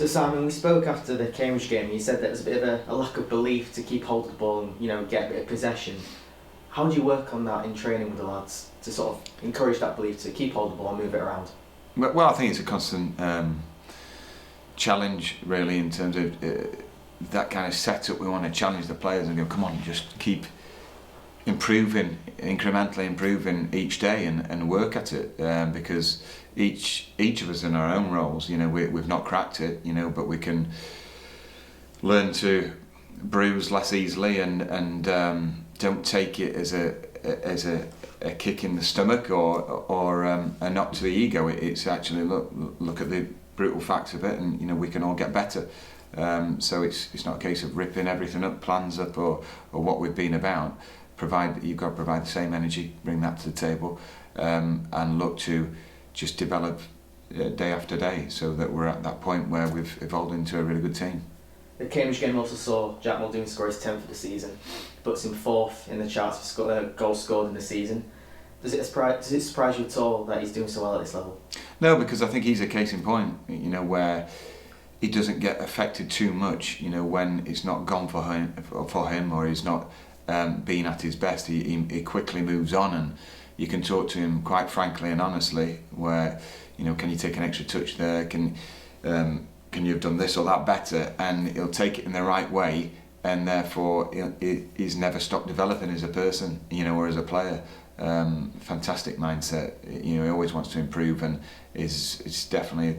So Simon, we spoke after the Cambridge game and you said there was a bit of a lack of belief to keep hold of the ball and get a bit of possession. How do you work on that in training with the lads to sort of encourage that belief to keep hold of the ball and move it around? Well, I think it's a constant challenge really in terms of that kind of setup. We want to challenge the players and go, come on, just keep improving, incrementally improving each day and work at it, because each of us in our own roles, we've not cracked it, but we can learn to bruise less easily and don't take it as a kick in the stomach or a knock to the ego. It's actually look at the brutal facts of it, and we can all get better. So it's not a case of ripping everything up, plans up, or what we've been about. You've got to provide the same energy, bring that to the table, and look to just develop day after day, so that we're at that point where we've evolved into a really good team. The Cambridge game also saw Jack Muldoon score his 10th of the season, puts him 4th in the charts for goals scored in the season. Does it surprise you at all that he's doing so well at this level? No, because I think he's a case in point, where he doesn't get affected too much, when it's not gone for him or he's not being at his best. He quickly moves on, and you can talk to him quite frankly and honestly, where, can you take an extra touch there? Can you have done this or that better? And he'll take it in the right way, and therefore he's never stopped developing as a person, or as a player. Fantastic mindset. He always wants to improve, and is definitely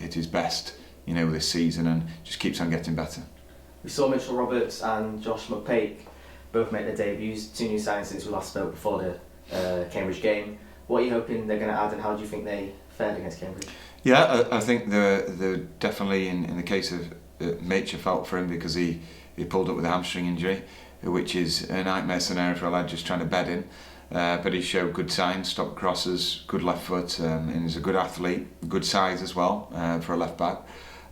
at his best, this season, and just keeps on getting better. We saw Mitchell Roberts and Josh McPake both make their debuts, 2 new signings since we last spoke before the Cambridge game. What are you hoping they're going to add, and how do you think they fared against Cambridge? Yeah, I think they're definitely, in the case of Mitch, I felt for him because he pulled up with a hamstring injury, which is a nightmare scenario for a lad just trying to bed in. But he showed good signs, stopped crosses, good left foot, and he's a good athlete, good size as well for a left back.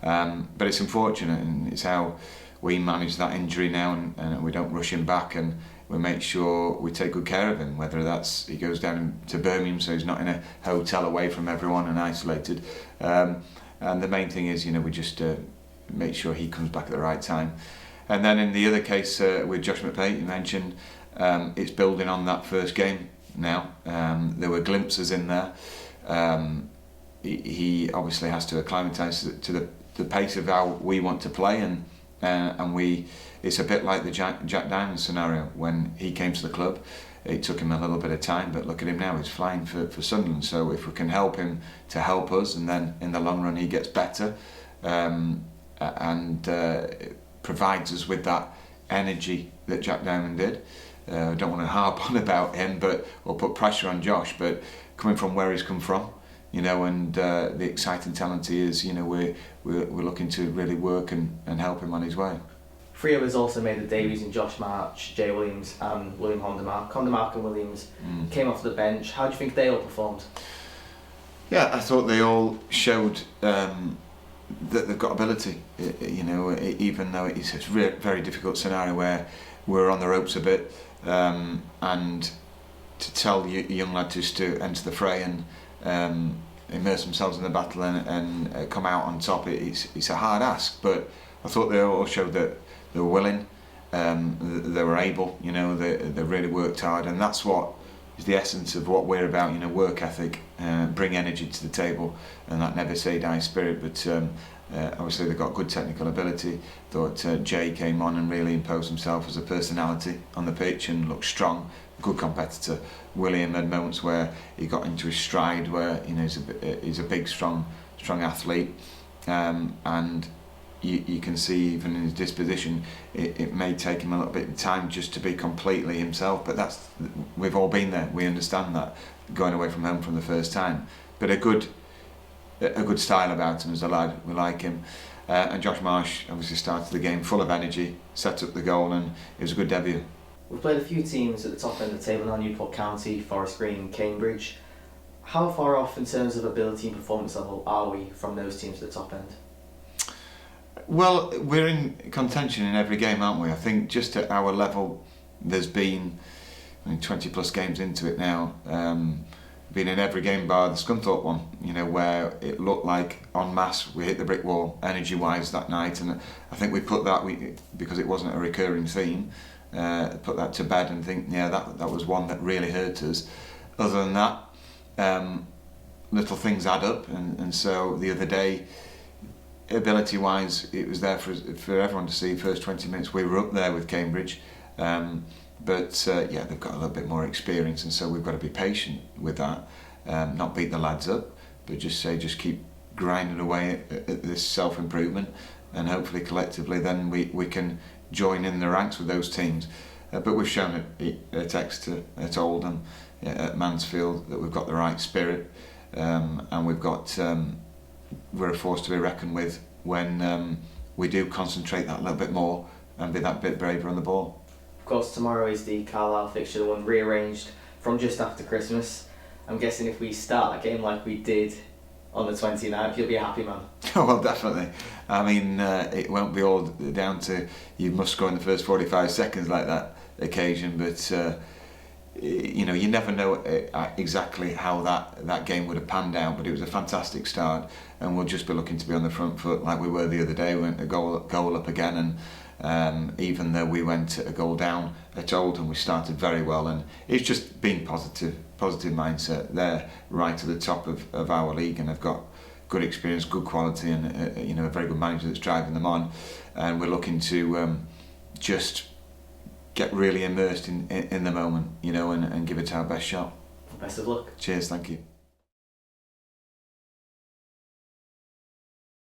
But it's unfortunate, and it's how we manage that injury now, and we don't rush him back, and we make sure we take good care of him, whether that's he goes down to Birmingham so he's not in a hotel away from everyone and isolated. And the main thing is, we just make sure he comes back at the right time. And then in the other case with Josh McPake, you mentioned, it's building on that first game now. There were glimpses in there. He obviously has to acclimatise to the pace of how we want to play, and it's a bit like the Jack Diamond scenario. When he came to the club, it took him a little bit of time, but look at him now, he's flying for Sunderland. So if we can help him to help us, and then in the long run he gets better, and provides us with that energy that Jack Diamond did. I don't want to harp on about him, or put pressure on Josh, but coming from where he's come from, and the exciting talent he is, we're looking to really work and help him on his way. 3 others also made their debuts in Josh March, Jay Williams and William Hondermark. Hondermark and Williams came off the bench. How do you think they all performed? Yeah, I thought they all showed that they've got ability, even though it's a very difficult scenario where we're on the ropes a bit, and to tell young lads just to enter the fray and immerse themselves in the battle and come out on top, it's a hard ask, but I thought they all showed that they were willing, they were able, they really worked hard, and that's what is the essence of what we're about, work ethic, bring energy to the table, and that never say die spirit. But obviously they've got good technical ability. Thought Jay came on and really imposed himself as a personality on the pitch and looked strong, good competitor. William had moments where he got into his stride, where he's a big, strong athlete, and you can see even in his disposition, it may take him a little bit of time just to be completely himself. But we've all been there. We understand that, going away from home from the first time. But a good style about him as a lad. We like him. And Josh Marsh obviously started the game full of energy, set up the goal, and it was a good debut. We've played a few teams at the top end of the table now: Newport County, Forest Green, Cambridge. How far off in terms of ability and performance level are we from those teams at the top end? Well, we're in contention in every game, aren't we? I think just at our level, there's been 20 plus games into it now. been in every game bar the Scunthorpe one, you know, where it looked like en masse we hit the brick wall energy-wise that night, and I think we put that, because it wasn't a recurring theme, put that to bed and think, yeah, that was one that really hurt us. Other than that, little things add up, and so the other day, ability-wise, it was there for everyone to see. First 20 minutes, we were up there with Cambridge. But yeah, they've got a little bit more experience, and so we've got to be patient with that, not beat the lads up, but just keep grinding away at this self-improvement, and hopefully collectively then we can join in the ranks with those teams. But we've shown at Exeter, at Oldham, at Mansfield, that we've got the right spirit, and we're a force to be reckoned with when we do concentrate that little bit more and be that bit braver on the ball. Of course, tomorrow is the Carlisle fixture, the one rearranged from just after Christmas. I'm guessing if we start a game like we did on the 29th, you'll be a happy man. Oh, well, definitely. I mean, it won't be all down to you must score in the first 45 seconds like that occasion, but you know, you never know exactly how that game would have panned out, but it was a fantastic start, and we'll just be looking to be on the front foot like we were the other day. We went a goal up again, and even though we went a goal down at Oldham, we started very well, and it's just being positive mindset. They're right at the top of our league, and they've got good experience, good quality, and you know, a very good manager that's driving them on, and we're looking to just get really immersed in the moment, you know, and give it our best shot. Best of luck. Cheers, thank you.